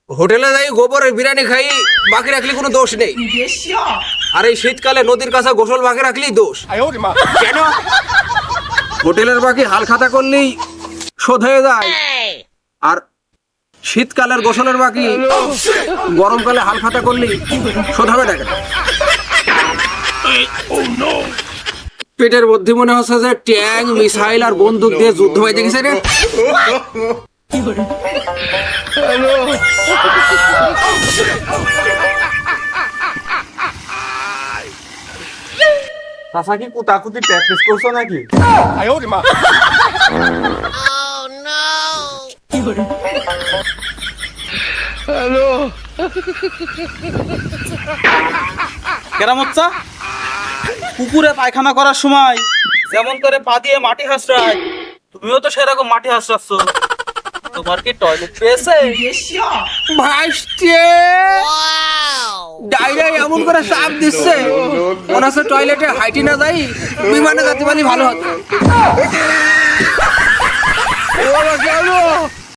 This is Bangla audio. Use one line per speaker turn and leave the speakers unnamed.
হোটেলে যাই গোবরের বিরিয়ানি খাই, বাকি রাখলে কোনো দোষ নেই। আর এই শীতকালে নদীর কাছে গোসল বাকি রাখলেই দোষ। কেন? হোটেলের বাকি হাল খাতা করলেই শোধ হয়ে যায়, আর শীতকালের গোসলের বাকি গরমকালে হাল খাতা করলেই শোধ হবে না কেন? পেটের মধ্যে মনে হচ্ছে যে ট্যাং, মিসাইল আর বন্দুক দিয়ে যুদ্ধ হয়ে দেখেছে রে।
চাচা কি কুতাকুতি প্র্যাকটিস করছো নাকি?
কেরামচ্চা, পুকুরে পায়খানা করার সময় যেমন করে পা দিয়ে মাটি হাসড়ায়, তুমিও তো সেরকম মাটি হাসড়াচ্ছ। তোমার কি টয়লেট পেয়েছে?
ভাসছে, ডাইরে এমন করে চাপ দিচ্ছে মনে হচ্ছে টয়লেটে হাইটি না যাই বিমানে যেতে পারলে ভালো হতো।